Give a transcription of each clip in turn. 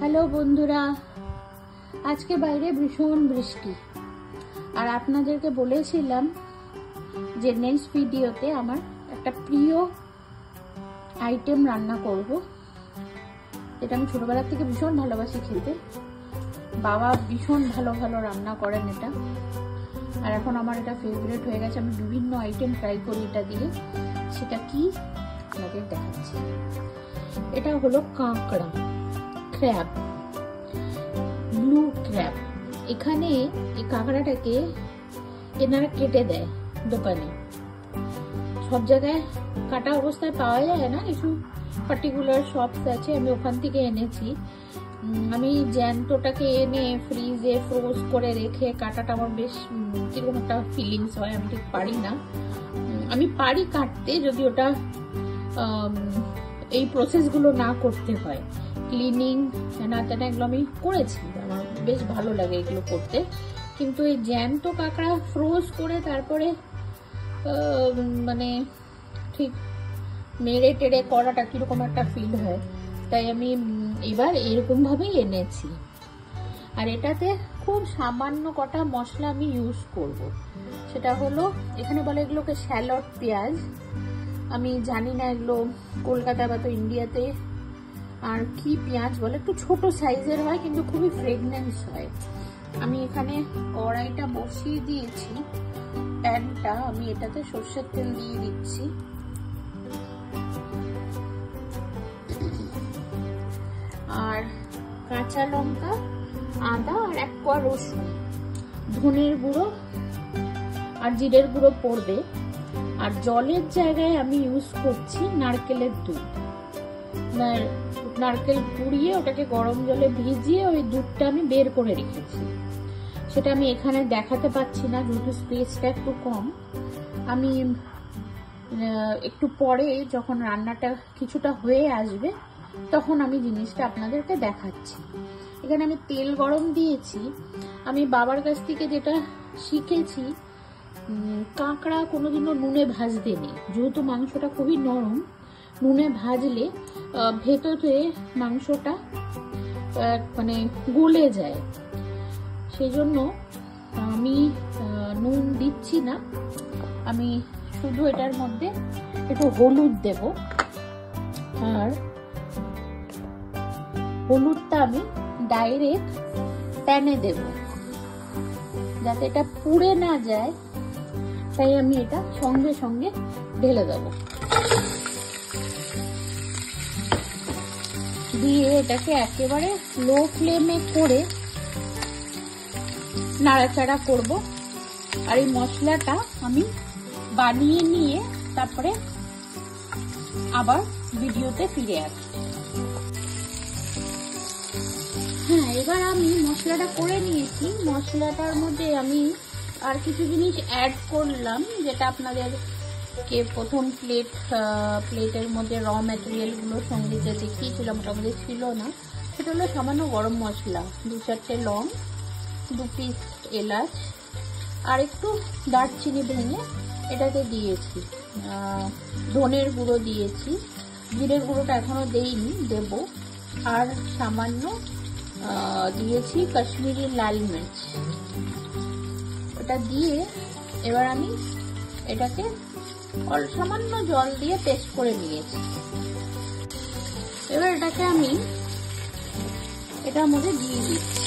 Hello বন্ধুরা, আজকে বাইরে ভীষণ বৃষ্টি। আর আপনাদেরকে বলেছিলাম যে নেক্সট ভিডিওতে আমার একটা প্রিয় আইটেম রান্না করব, যেটা আমি ছোটবেলা থেকে ভীষণ ভালোবাসি খেতে। বাবা ভীষণ ভালো ভালো রান্না করেন এটা, আর এখন আমার এটা ফেভারিট হয়ে গেছে। আমি বিভিন্ন আইটেম ট্রাই করি এটা দিয়ে। সেটা কি আপনাদের দেখাচ্ছি। এটা হলো কাঁকড়া, ক্র্যাব, ব্লু ক্র্যাব। এখানে এই কাঁকড়াটাকে এনারা কেটে দেয় দোকানে, সব জায়গায় কাটা অবস্থায় পাওয়া যায় না, কিছু পার্টিকুলার শপস আছে, আমি ওখান থেকে এনেছি। আমি জ্যান্তটাকে এনে ফ্রিজে ফ্রোজ করে রেখে কাটাটা আমার বেশ কিরকম একটা ফিলিংস হয়, আমি ঠিক পারি না। আমি পারি কাটতে, যদি ওটা এই প্রসেসগুলো না করতে হয়, ক্লিনিং না তেনা এগুলো আমি করেছি, আমার বেশ ভালো লাগে এগুলো করতে। কিন্তু এই জ্যান্ত কাঁকড়া ফ্রোজ করে তারপরে মানে ঠিক মেরে টেড়ে করাটা কিরকম একটা ফিল হয়, তাই আমি এবার এরকম ভাবেই এনেছি। আর এটাতে খুব সামান্য কটা মশলা আমি ইউজ করব। সেটা হলো, এখানে বলে এগুলোকে শ্যালট পেঁয়াজ। আমি জানি না এগুলো কলকাতা বা তো ইন্ডিয়াতে আর কি পেঁয়াজ বলে, একটু ছোট সাইজের হয় কিন্তু খুবই ফ্রেগনেন্স হয়। আমি এখানে কড়াইটা বসিয়ে দিয়েছি, প্যানটা, আমি এটাতে সর্ষের তেল দিয়ে দিচ্ছি। আর কাঁচা লঙ্কা, আদা আর এক কোয়া রসুন, ধনের গুঁড়ো আর জিরের গুঁড়ো পড়বে। আর জলের জায়গায় আমি ইউজ করছি নারকেলের দুধ। নারকেল পুড়িয়ে ওটাকে গরম জলে ভিজিয়ে ওই দুধটা আমি বের করে রেখেছি। সেটা আমি এখানে দেখাতে পাচ্ছি না, যেহেতু স্পেসটা একটু কম। আমি একটু পরে যখন রান্নাটা কিছুটা হয়ে আসবে তখন আমি জিনিসটা আপনাদেরকে দেখাচ্ছি। এখানে আমি তেল গরম দিয়েছি। আমি বাবার কাছ থেকে যেটা শিখেছি, কাঁকড়া কোনোদিনও নুনে ভাজতে নেই, যেহেতু মাংসটা খুবই নরম। নুনে ভাজলে ভেতরে মাংসটা মানে গলে যায়, সেই জন্য আমি নুন দিচ্ছি না। আমি শুধু এটার মধ্যে একটু হলুদ দেব, আর হলুদটা আমি ডাইরেক্ট প্যানে দেব যাতে এটা পুড়ে না যায়, তাই আমি এটা সঙ্গে সঙ্গে ঢেলে দেব। দিয়ে এটাকে একেবারে লো ফ্লেমে করে নাড়াচাড়া করব। আর এই মশলাটা আমি বানিয়ে নিয়ে তারপরে আবার ভিডিওতে ফিরে আসছি। হ্যাঁ, এবার আমি মশলাটা করে নিয়েছি। মশলাটার মধ্যে আমি আর কিছু জিনিস অ্যাড করলাম, যেটা আপনাদেরকে প্রথম প্লেটের মধ্যে র ম্যাটেরিয়ালগুলোর সঙ্গে যে দেখিয়েছিলাম ওটার মধ্যে ছিল না। সেটা হলো সামান্য গরম মশলা, 2-4টে লং, 2 পিস এলাচ, আর একটু দারচিনি ভেঙে এটাতে দিয়েছি। ধনের গুঁড়ো দিয়েছি, জিরের গুঁড়োটা এখনো দেইনি, দেব। আর সামান্য দিয়েছি কাশ্মীরি লাল মির্চ। ওটা দিয়ে এবার আমি এটাকে সামান্য জল দিয়ে পেস্ট করে নিয়েছি। এবার এটাকে আমি এটার মধ্যে দিয়ে দিচ্ছি।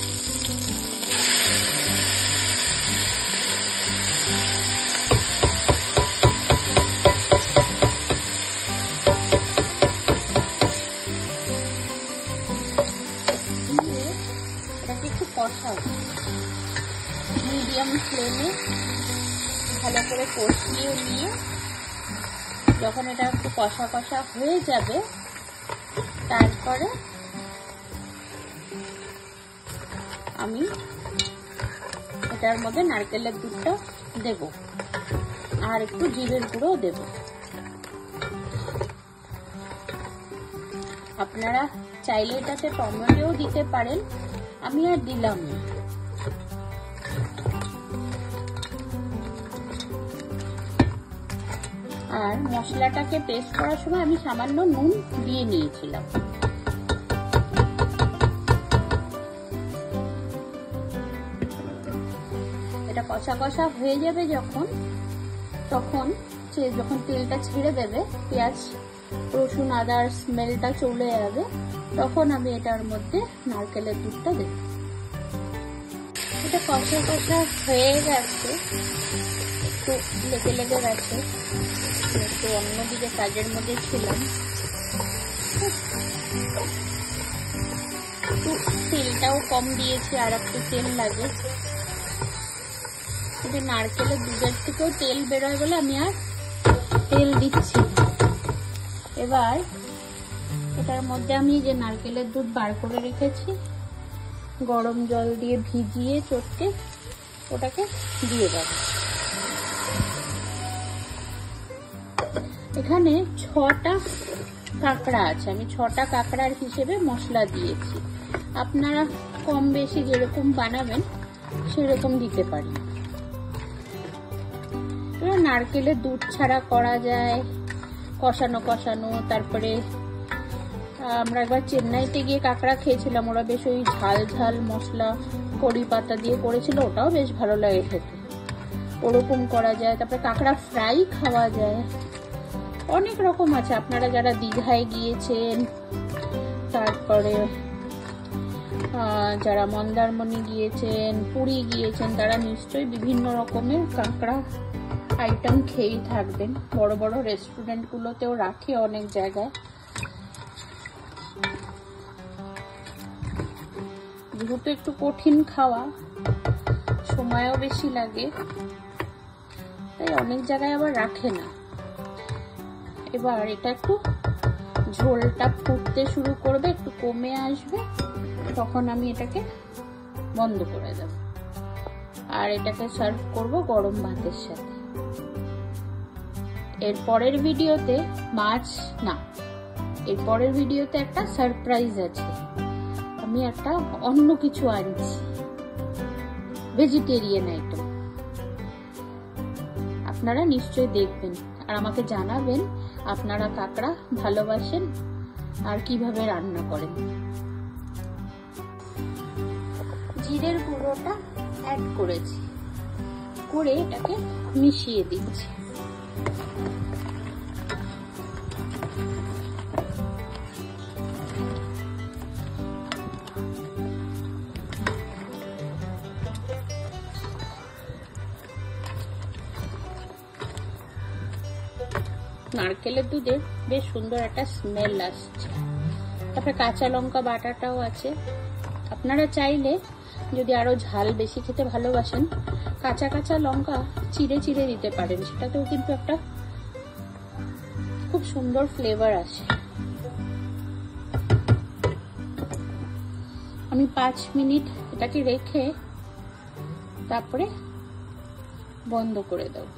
এটাকে একটু কষাবো মিডিয়াম ফ্লেমে, ভালো করে কষিয়ে নিয়ে যখন এটা একটু কষা কষা হয়ে যাবে, তারপরে আমি এটার মধ্যে নারকেলের দুধটা দেব আর একটু জিরের গুঁড়ো দেব। আপনারা চাইলে এটাতে টমেটো দিতে পারেন, আমি আর দিলাম না। আর মশলাটাকে পেস্ট করার সময় আমি সামান্য নুন দিয়ে নিয়েছিলাম। কষা কষা হয়ে যাবে যখন, তখন যখন তেলটা ছেড়ে দেবে, পেঁয়াজ রসুন আদার স্মেলটা চলে যাবে, তখন আমি এটার মধ্যে নারকেলের দুধটা দেব। এটা কষা কষা হয়ে গেছে, একটু লেগে লেগে গেছে, একটু অন্যদিকে কাজের মধ্যে ছিলাম। একটু তেলটাও কম দিয়েছি, আর একটু তেল লাগে। এটা নারকেলের দুধের থেকেও তেল বেরোয় বলে আমি আর তেল দিচ্ছি। এবার এটার মধ্যে আমি যে নারকেলের দুধ বার করে রেখেছি, গরম জল দিয়ে ভিজিয়ে চটকে ওটাকে দিয়ে দেবো। এখানে 6টা কাঁকড়া আছে, আমি 6টা কাঁকড়ার হিসেবে মশলা দিয়েছি। আপনারা কম বেশি যেরকম বানাবেন সেরকম দিতে পারেন। নারকেলের দুধ ছাড়া করা যায়, কষানো কষানো। তারপরে আমরা একবার চেন্নাইতে গিয়ে কাঁকড়া খেয়েছিলাম, ওরা বেশ ওই ঝাল ঝাল মশলা কড়ি পাতা দিয়ে করেছিল, ওটাও বেশ ভালো লাগে খেতে। ওরকম করা যায়। তারপরে কাঁকড়া ফ্রাই খাওয়া যায়, অনেক রকম আছে। আপনারা যারা দীঘায় গিয়েছেন, তারপরে যারা মন্দারমণি গিয়েছেন, পুরী গিয়েছেন, তারা নিশ্চয়ই বিভিন্ন রকমের কাঁকড়া আইটেম খেয়েই থাকবেন। বড় বড় রেস্টুরেন্টগুলোতেও রাখে অনেক জায়গায়। যেহেতু একটু কঠিন খাওয়া, সময়ও বেশি লাগে, তাই অনেক জায়গায় আবার রাখে না। এবার এটা একটু ঝোলটা ফুটতে শুরু করবে, একটু কমে আসবে, তখন আমি এটাকে বন্ধ করে দেব। আর এটাকে সার্ভ করব গরম ভাতের সাথে। এর পরের ভিডিওতে এর পরের ভিডিওতে একটা সারপ্রাইজ আছে। আমি একটা অন্য কিছু আনছি, ভেজিটেরিয়ান আইটেম। আপনারা নিশ্চয়ই দেখবেন আর আমাকে জানাবেন আপনারা কাঁকড়া ভালোবাসেন আর কিভাবে রান্না করেন। জিরের গুঁড়োটা অ্যাড করেছি, করে এটাকে মিশিয়ে দিচ্ছি। নারকেলের দুধের বেশ সুন্দর একটা স্মেল আসছে। তারপরে কাঁচা লঙ্কা বাটাটাও আছে। আপনারা চাইলে যদি আরো ঝাল বেশি খেতে ভালোবাসেন, কাঁচা কাঁচা লঙ্কা চিড়ে চিড়ে দিতে পারেন, সেটাতেও কিন্তু একটা খুব সুন্দর ফ্লেভার আসে। আমি 5 মিনিট এটাকে রেখে তারপরে বন্ধ করে দেব।